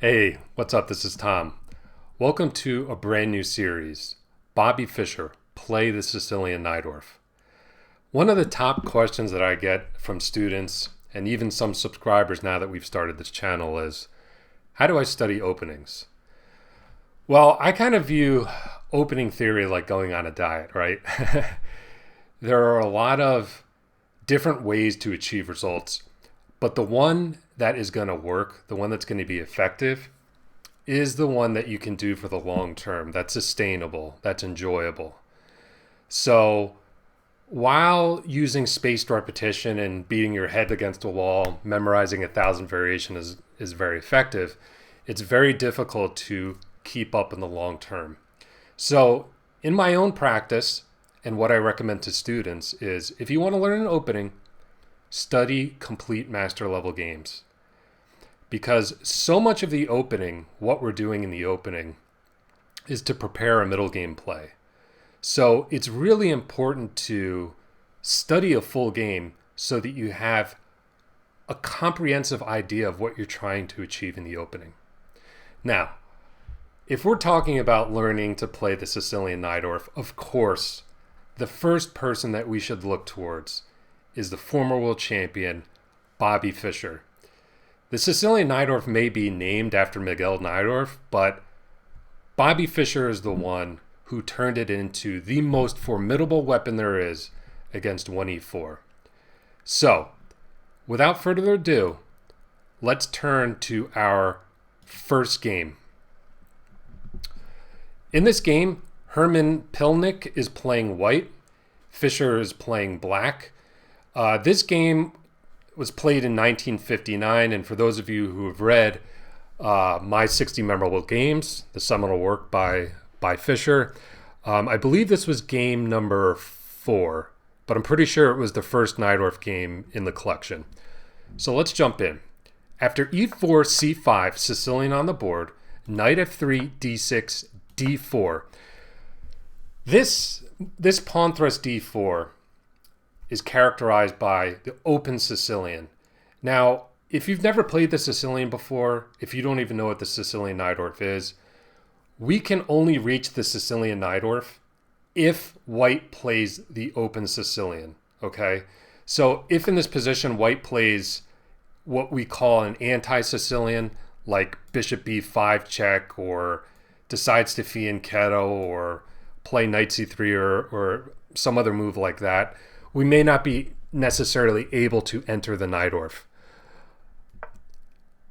Hey, what's up? This is Tom. Welcome to a brand new series, Bobby Fischer, Play the Sicilian Najdorf. One of the top questions that I get from students and even some subscribers now that we've started this channel is, how do I study openings? Well, I kind of view opening theory like going on a diet, right? There are a lot of different ways to achieve results, but the one that is going to work, the one that's going to be effective, is the one that you can do for the long term, that's sustainable, that's enjoyable. So while using spaced repetition and beating your head against a wall, memorizing 1,000 variations is very effective, it's very difficult to keep up in the long term. So in my own practice, and what I recommend to students is if you want to learn an opening, study complete master level games. Because so much of the opening, what we're doing in the opening, is to prepare a middle game play. So it's really important to study a full game so that you have a comprehensive idea of what you're trying to achieve in the opening. Now, if we're talking about learning to play the Sicilian Najdorf, of course, the first person that we should look towards is the former world champion, Bobby Fischer. The Sicilian Najdorf may be named after Miguel Najdorf, but Bobby Fischer is the one who turned it into the most formidable weapon there is against 1e4. So, without further ado, let's turn to our first game. In this game, Herman Pilnik is playing white. Fischer is playing black. This game was played in 1959, and for those of you who have read My 60 Memorable Games, the seminal work by Fischer, I believe this was game number 4, but I'm pretty sure it was the first Najdorf game in the collection. So let's jump in. After e4, c5, Sicilian on the board, knight f3, d6, d4. This pawn thrust d4 is characterized by the open Sicilian. Now, if you've never played the Sicilian before, if you don't even know what the Sicilian Najdorf is, we can only reach the Sicilian Najdorf if white plays the open Sicilian, okay? So if in this position white plays what we call an anti-Sicilian, like bishop b5 check, or decides to fianchetto, or play knight c3, or some other move like that, we may not be necessarily able to enter the Najdorf.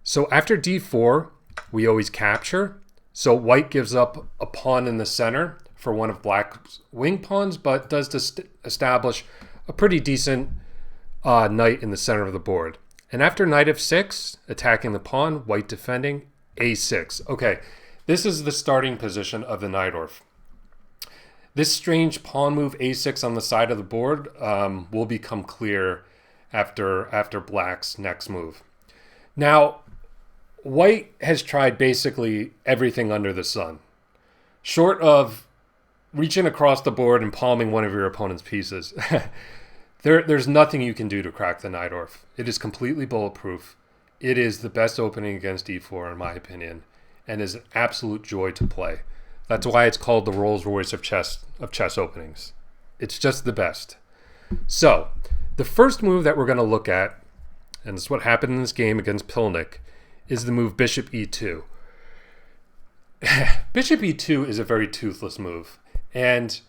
So after d4, we always capture. So white gives up a pawn in the center for one of black's wing pawns, but does establish a pretty decent knight in the center of the board. And after knight f6, attacking the pawn, white defending, a6. Okay, this is the starting position of the Najdorf. This strange pawn move a6 on the side of the board will become clear after black's next move. Now, white has tried basically everything under the sun, short of reaching across the board and palming one of your opponent's pieces. There's nothing you can do to crack the Najdorf. It is completely bulletproof. It is the best opening against e4 in my opinion, and is an absolute joy to play. That's why it's called the Rolls Royce of chess openings. It's just the best. So, the first move that we're going to look at, and this is what happened in this game against Pilnik, is the move bishop e2. Bishop e2 is a very toothless move, and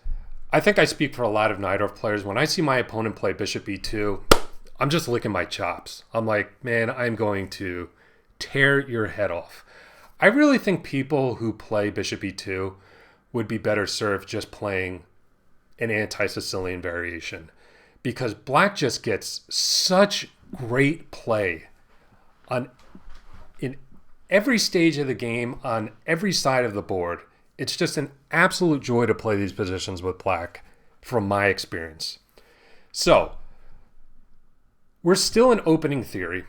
I think I speak for a lot of Najdorf players. When I see my opponent play bishop e2, I'm just licking my chops. I'm like, man, I'm going to tear your head off. I really think people who play bishop e2 would be better served just playing an anti-Sicilian variation, because black just gets such great play in every stage of the game, on every side of the board. It's just an absolute joy to play these positions with black, from my experience. So, we're still in opening theory.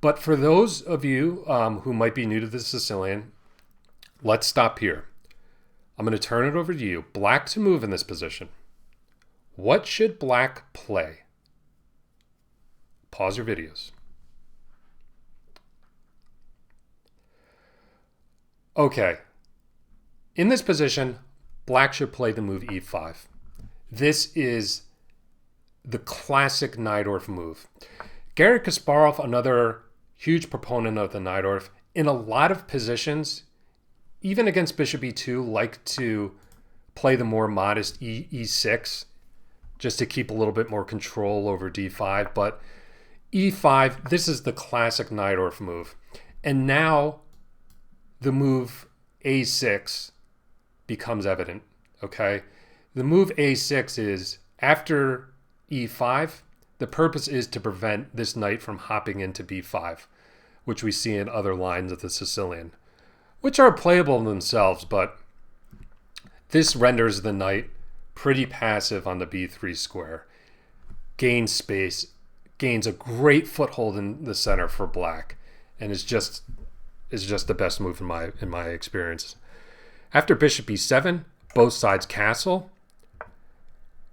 But for those of you who might be new to the Sicilian, let's stop here. I'm going to turn it over to you. Black to move in this position. What should black play? Pause your videos. Okay, in this position, black should play the move e5. This is the classic Najdorf move. Garry Kasparov, another huge proponent of the Najdorf, in a lot of positions, even against bishop e2, like to play the more modest e6 just to keep a little bit more control over d5. But e5, this is the classic Najdorf move. And now the move a6 becomes evident, okay? The move a6 is after e5, the purpose is to prevent this knight from hopping into b5, which we see in other lines of the Sicilian, which are playable in themselves, but this renders the knight pretty passive on the b3 square, gains space, gains a great foothold in the center for black, and is just the best move in my experience. After bishop e7, both sides castle.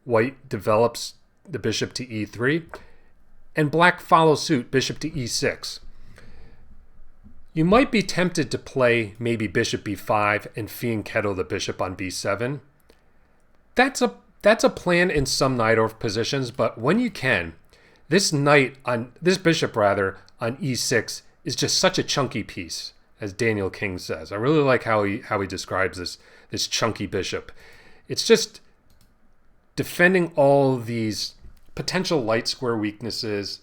White develops the bishop to e3, and black follows suit, bishop to e6. You might be tempted to play maybe bishop b5 and fianchetto the bishop on b7. That's a plan in some Najdorf positions, but when you can, this bishop on e6 is just such a chunky piece, as Daniel King says. I really like how he describes this chunky bishop. It's just defending all these potential light square weaknesses,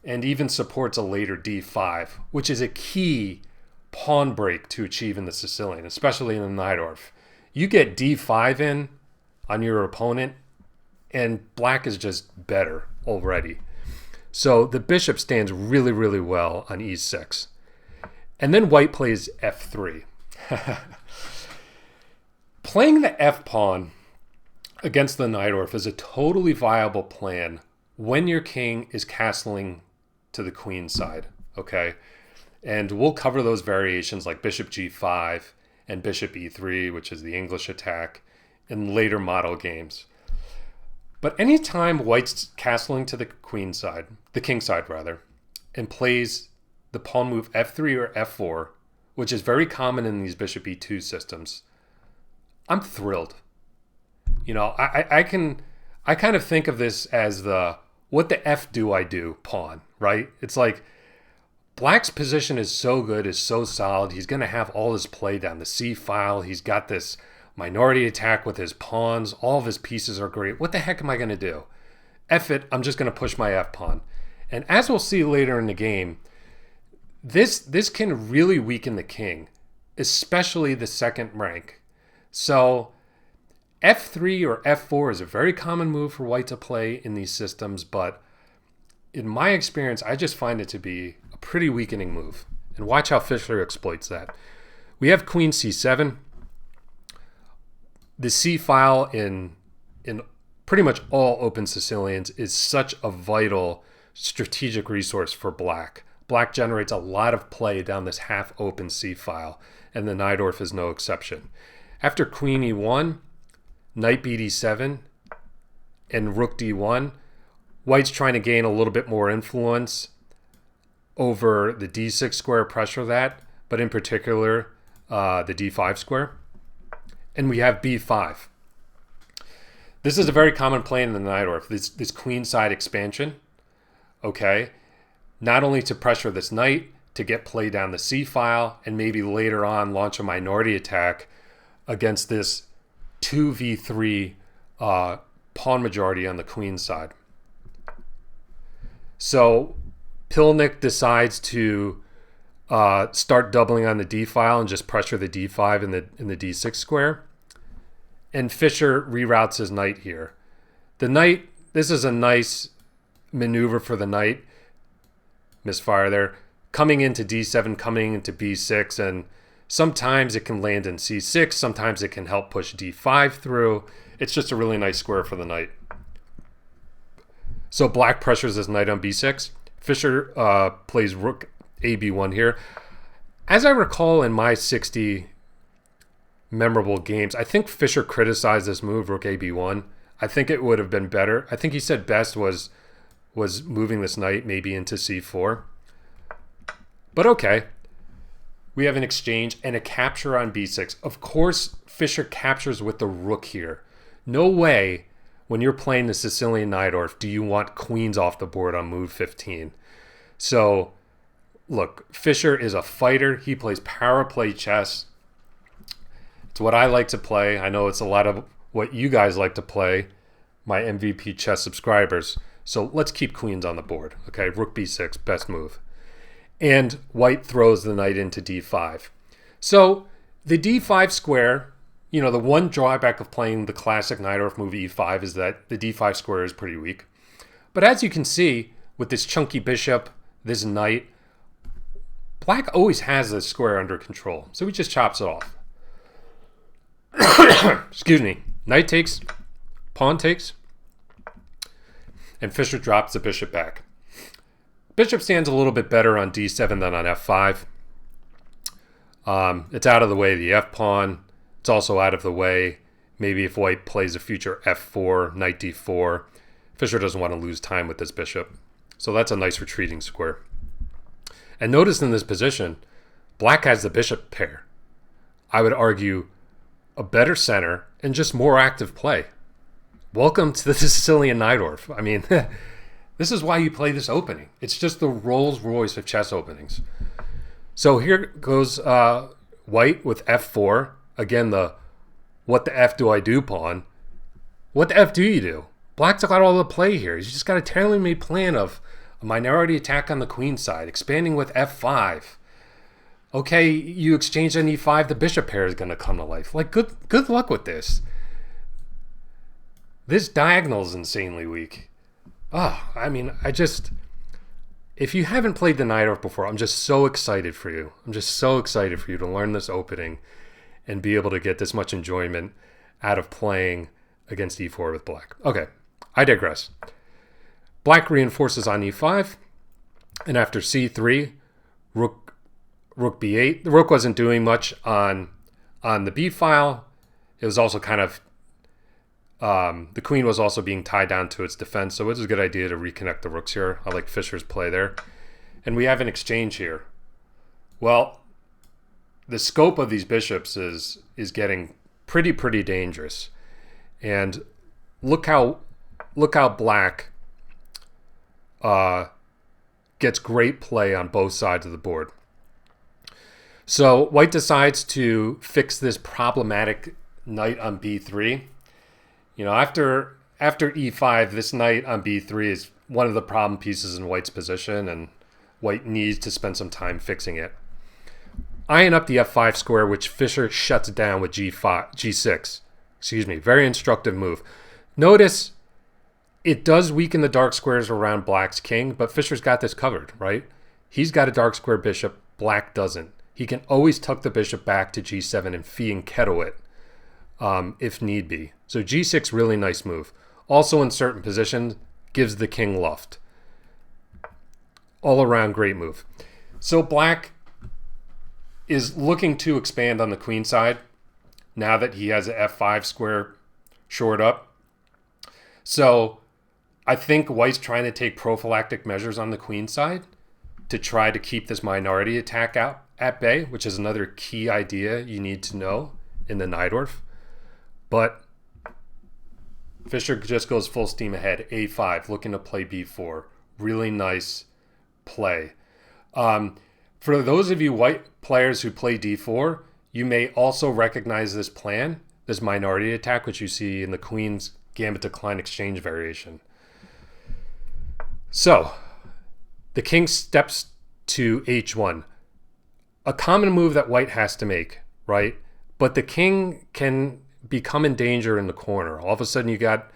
and even supports a later d5, which is a key pawn break to achieve in the Sicilian, especially in the Najdorf. You get d5 in on your opponent, and black is just better already. So the bishop stands really, really well on e6. And then white plays f3. Playing the f pawn against the Najdorf is a totally viable plan when your king is castling to the queen side, okay? And we'll cover those variations like bishop g5 and bishop e3, which is the English attack, in later model games. But anytime white's castling to the queen side, the king side rather, and plays the pawn move f3 or f4, which is very common in these bishop e2 systems, I'm thrilled. You know, I kind of think of this as the what the F do I do pawn, right? It's like black's position is so good, is so solid. He's going to have all his play down the C file. He's got this minority attack with his pawns. All of his pieces are great. What the heck am I going to do? F it. I'm just going to push my F pawn. And as we'll see later in the game, this can really weaken the king, especially the second rank. So f3 or f4 is a very common move for white to play in these systems, but in my experience, I just find it to be a pretty weakening move. And watch how Fischer exploits that. We have queen c7. The C file in pretty much all open Sicilians is such a vital strategic resource for black. Black generates a lot of play down this half-open C file, and the Najdorf is no exception. After queen e1, knight b d7, and rook d1, white's trying to gain a little bit more influence over the d6 square, pressure that, but in particular, the d5 square. And we have b5. This is a very common plan in the Najdorf, this queenside expansion, okay? Not only to pressure this knight, to get play down the C file, and maybe later on launch a minority attack against this 2v3 pawn majority on the queen side. So Pilnik decides to start doubling on the D file and just pressure the D5 in the D6 square. And Fischer reroutes his knight here. The knight, this is a nice maneuver for the knight. Misfire there. Coming into D7, coming into B6, and sometimes it can land in C6, sometimes it can help push D5 through. It's just a really nice square for the knight. So black pressures his knight on B6. Fischer plays rook AB1 here. As I recall in my 60 memorable games, I think Fischer criticized this move, rook AB1. I think it would have been better. I think he said best was moving this knight maybe into C4. But okay. We have an exchange and a capture on b6. Of course, Fischer captures with the rook here. No way, when you're playing the Sicilian Najdorf, do you want queens off the board on move 15. So, look, Fischer is a fighter. He plays power play chess. It's what I like to play. I know it's a lot of what you guys like to play, my MVP chess subscribers. So let's keep queens on the board. Okay, rook b6, best move. And white throws the knight into d5. So the d5 square, you know, the one drawback of playing the classic Najdorf move e5 is that the d5 square is pretty weak. But as you can see, with this chunky bishop, this knight, black always has this square under control. So he just chops it off. Excuse me. Knight takes, pawn takes, and Fischer drops the bishop back. Bishop stands a little bit better on d7 than on f5. It's out of the way of the f-pawn. It's also out of the way, maybe if white plays a future f4, knight d4. Fischer doesn't want to lose time with this bishop. So that's a nice retreating square. And notice in this position, black has the bishop pair. I would argue a better center and just more active play. Welcome to the Sicilian Najdorf. I mean, this is why you play this opening. It's just the Rolls Royce of chess openings. So here goes white with f4. Again, the what the f do I do pawn. What the f do you do? Black's got all the play here. He's just got a tailor-made plan of a minority attack on the queen side, expanding with f5. Okay, you exchange on e5, the bishop pair is going to come to life. Like, good luck with this. This diagonal is insanely weak. I mean, if you haven't played the Najdorf before, I'm just so excited for you. I'm just so excited for you to learn this opening and be able to get this much enjoyment out of playing against e4 with black. Okay, I digress. Black reinforces on e5, and after c3, rook b8. The rook wasn't doing much on the b file. It was also kind of the queen was also being tied down to its defense, so it was a good idea to reconnect the rooks here. I like Fischer's play there. And we have an exchange here. Well, the scope of these bishops is getting pretty dangerous. And look how black gets great play on both sides of the board. So white decides to fix this problematic knight on b3. You know, after e5, this knight on b3 is one of the problem pieces in white's position, and white needs to spend some time fixing it. Eyeing up the f5 square, which Fischer shuts down with g6. Excuse me, very instructive move. Notice it does weaken the dark squares around black's king, but Fischer's got this covered, right? He's got a dark square bishop, black doesn't. He can always tuck the bishop back to g7 and fianchetto it if need be. So g6, really nice move. Also in certain positions, gives the king luft. All around great move. So black is looking to expand on the queen side now that he has an f5 square shored up. So I think white's trying to take prophylactic measures on the queen side to try to keep this minority attack out at bay, which is another key idea you need to know in the Najdorf. But Fischer just goes full steam ahead. a5, looking to play b4. Really nice play. For those of you white players who play d4, you may also recognize this plan, this minority attack, which you see in the queen's gambit decline exchange variation. So the king steps to h1. A common move that white has to make, right? But the king can become in danger in the corner. All of a sudden you got,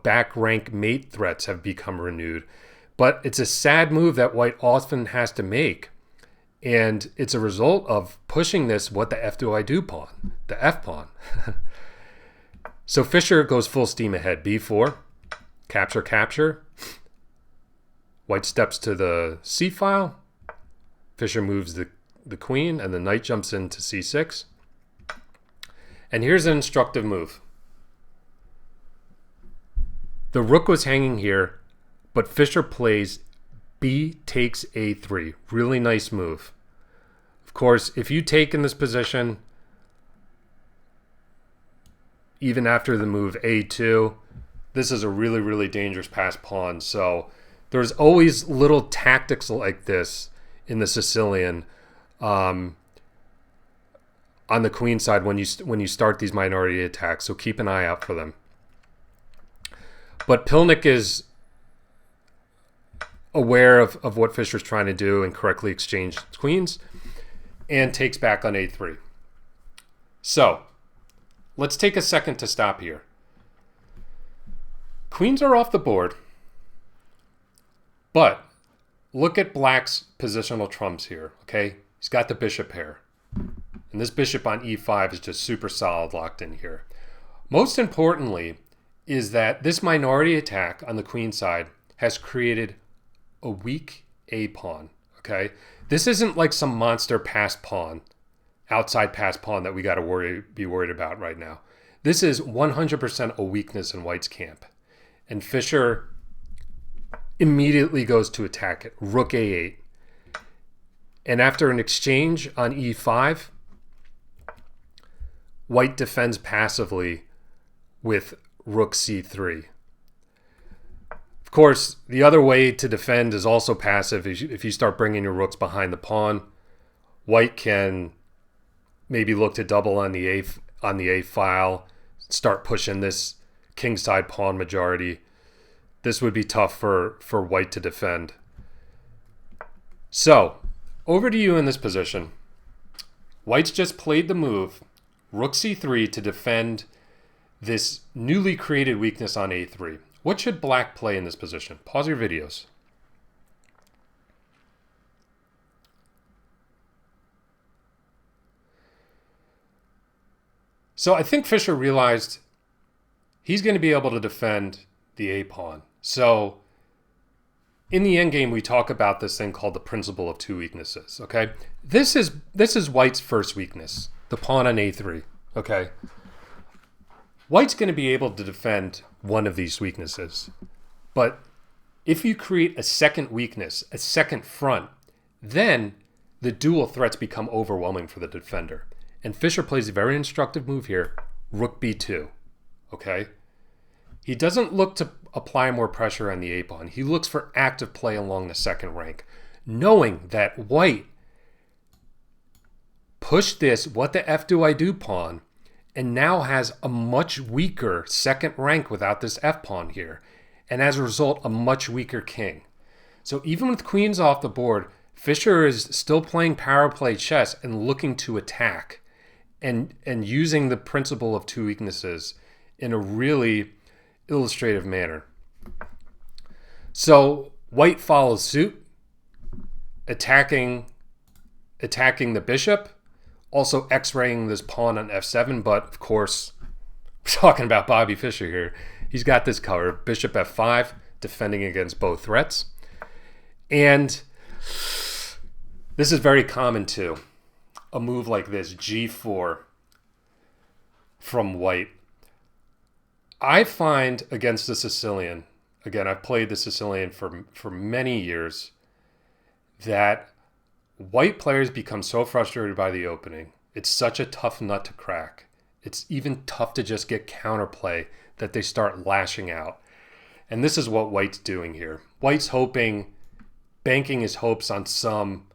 back rank mate threats have become renewed. But it's a sad move that white often has to make. And it's a result of pushing this what the F do I do pawn, the F pawn. So Fischer goes full steam ahead. b4, capture. White steps to the c file. Fischer moves the queen, and the knight jumps into c6. And here's an instructive move. The rook was hanging here, but Fischer plays b takes a3. Really nice move. Of course, if you take in this position, even after the move A2, this is a really, really dangerous passed pawn. So there's always little tactics like this in the Sicilian on the queen side when you start these minority attacks. So keep an eye out for them. But Pilnik is aware of what Fischer's trying to do and correctly exchange queens and takes back on A3. So let's take a second to stop here. Queens are off the board, but look at Black's positional trumps here, okay? He's got the bishop pair. And this bishop on E5 is just super solid locked in here. Most importantly is that this minority attack on the queen side has created a weak A pawn, okay? This isn't like some monster passed pawn, outside passed pawn that we got to be worried about right now. This is 100% a weakness in White's camp. And Fischer immediately goes to attack it, rook A8. And after an exchange on E5, White defends passively with rook C3. Of course, the other way to defend is also passive. If you start bringing your rooks behind the pawn, White can maybe look to double on the A file, start pushing this kingside pawn majority. This would be tough for White to defend. So, over to you in this position. White's just played the move, rook C3, to defend this newly created weakness on A3. What should Black play in this position? Pause your videos. So I think Fischer realized he's going to be able to defend the A pawn. So in the endgame, we talk about this thing called the principle of two weaknesses, okay? This is White's first weakness, the pawn on A3, okay? White's going to be able to defend one of these weaknesses. But if you create a second weakness, a second front, then the dual threats become overwhelming for the defender. And Fischer plays a very instructive move here, rook B2, okay? He doesn't look to apply more pressure on the A pawn. He looks for active play along the second rank, knowing that White pushed this what the F do I do pawn and now has a much weaker second rank without this F pawn here. And as a result, a much weaker king. So even with queens off the board, Fischer is still playing power play chess and looking to attack and using the principle of two weaknesses in a really illustrative manner. So White follows suit, attacking the bishop, also x-raying this pawn on F7, but of course, we're talking about Bobby Fischer here. He's got this covered. Bishop F5, defending against both threats. And this is very common too. A move like this, G4 from White. I find against the Sicilian, again, I've played the Sicilian for many years, that White players become so frustrated by the opening. It's such a tough nut to crack. It's even tough to just get counterplay that they start lashing out. And this is what White's doing here. White's banking his hopes on some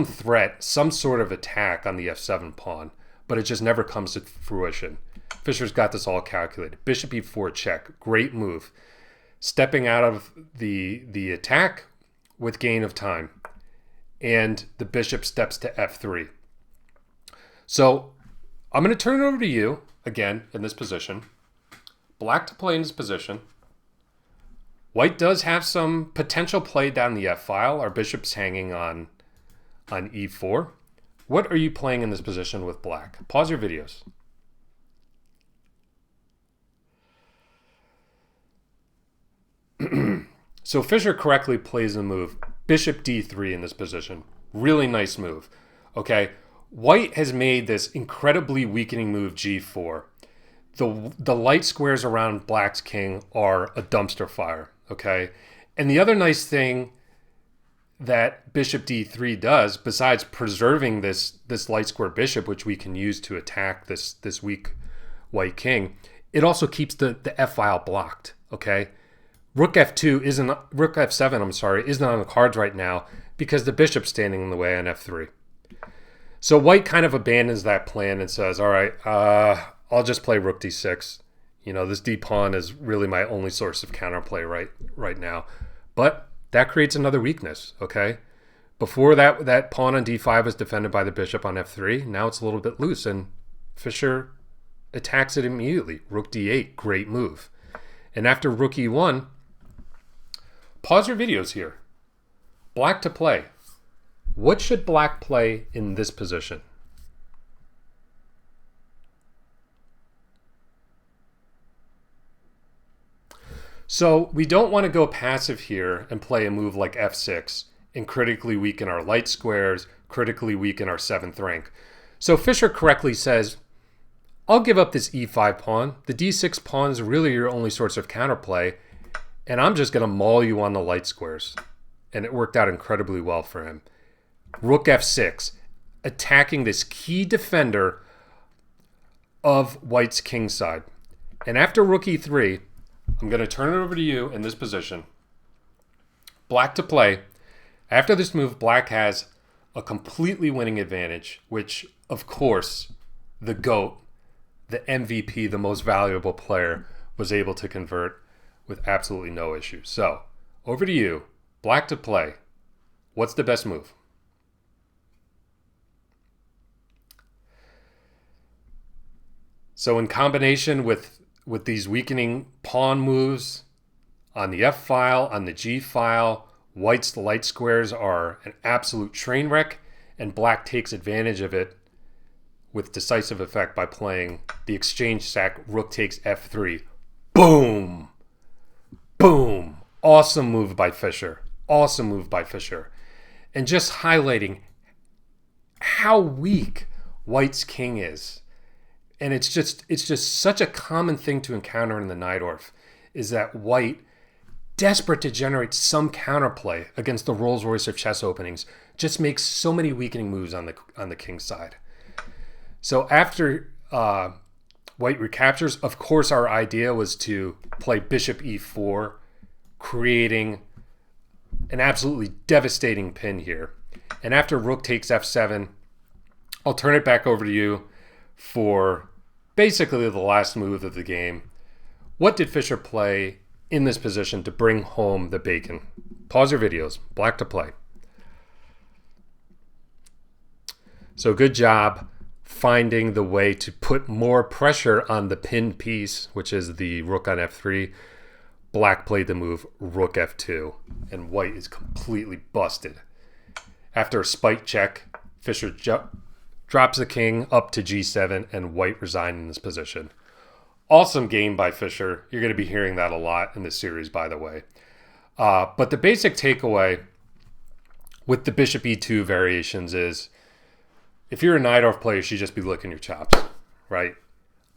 threat, some sort of attack on the F7 pawn, but it just never comes to fruition. Fischer's got this all calculated. Bishop E4 check, great move. Stepping out of the attack with gain of time. And the bishop steps to F3. So I'm going to turn it over to you, again, in this position. Black to play in this position. White does have some potential play down the F file. Our bishop's hanging on E4. What are you playing in this position with Black? Pause your videos. So Fischer correctly plays the move Bishop D3 in this position. Really nice move. Okay, White has made this incredibly weakening move G4. The light squares around Black's king are a dumpster fire. Okay, and the other nice thing that bishop d3 does, besides preserving this light square bishop, which we can use to attack this weak white king, it also keeps the f file blocked. Okay, rook f7, I'm sorry, isn't on the cards right now because the bishop's standing in the way on f3. So white kind of abandons that plan and says, all right, I'll just play rook d6. You know, this d pawn is really my only source of counterplay right now. But that creates another weakness, okay? Before that pawn on d5 was defended by the bishop on f3. Now it's a little bit loose, and Fischer attacks it immediately. Rook d8, great move. And after rook e1, pause your videos here. Black to play. What should black play in this position? So we don't want to go passive here and play a move like f6 and critically weaken our light squares, critically weaken our 7th rank. So Fischer correctly says, I'll give up this e5 pawn. The d6 pawn is really your only source of counterplay, and I'm just going to maul you on the light squares. And it worked out incredibly well for him. Rook f6, attacking this key defender of white's king side. And after rook e3, I'm going to turn it over to you in this position. Black to play. After this move, black has a completely winning advantage, which, of course, the GOAT, the MVP, the most valuable player, was able to convert with absolutely no issue. So, over to you. Black to play. What's the best move? So in combination with these weakening pawn moves on the f file, on the g file, white's light squares are an absolute train wreck, and black takes advantage of it with decisive effect by playing the exchange sack rook takes f3. Boom! Boom! Awesome move by Fischer. Awesome move by Fischer. And just highlighting how weak white's king is. And it's just such a common thing to encounter in the Najdorf, is that white, desperate to generate some counterplay against the Rolls Royce of chess openings, just makes so many weakening moves on the king's side. So after white recaptures, of course our idea was to play bishop e4, creating an absolutely devastating pin here. And after rook takes f7, I'll turn it back over to you for basically the last move of the game. What did Fischer play in this position to bring home the bacon? Pause your videos. Black to play. So good job finding the way to put more pressure on the pinned piece, which is the rook on f3. Black played the move rook f2, and white is completely busted. After a spike check, Fischer drops the king up to g7, and white resigned in this position. Awesome game by Fischer. You're going to be hearing that a lot in this series, by the way. But the basic takeaway with the bishop e2 variations is, if you're a Najdorf player, you should just be licking your chops, right?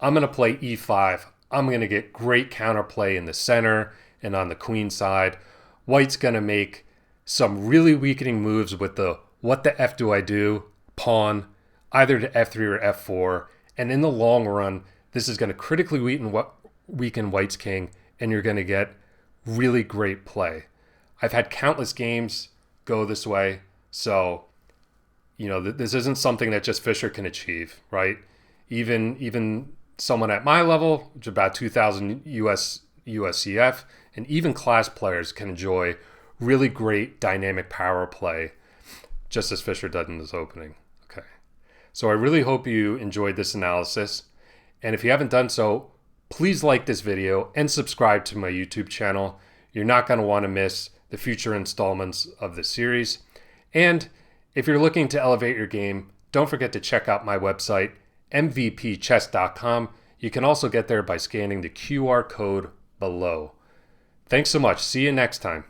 I'm going to play e5. I'm going to get great counterplay in the center and on the queen side. White's going to make some really weakening moves with the what the F do I do pawn, either to f3 or f4. And in the long run, this is going to critically weaken white's king, and you're going to get really great play. I've had countless games go this way. So, you know, this isn't something that just Fischer can achieve, right? Even someone at my level, which is about 2,000 USCF, and even class players can enjoy really great dynamic power play, just as Fischer did in this opening. Okay, so I really hope you enjoyed this analysis. And if you haven't done so, please like this video and subscribe to my YouTube channel. You're not going to want to miss the future installments of this series. And if you're looking to elevate your game, don't forget to check out my website, mvpchess.com. You can also get there by scanning the QR code below. Thanks so much. See you next time.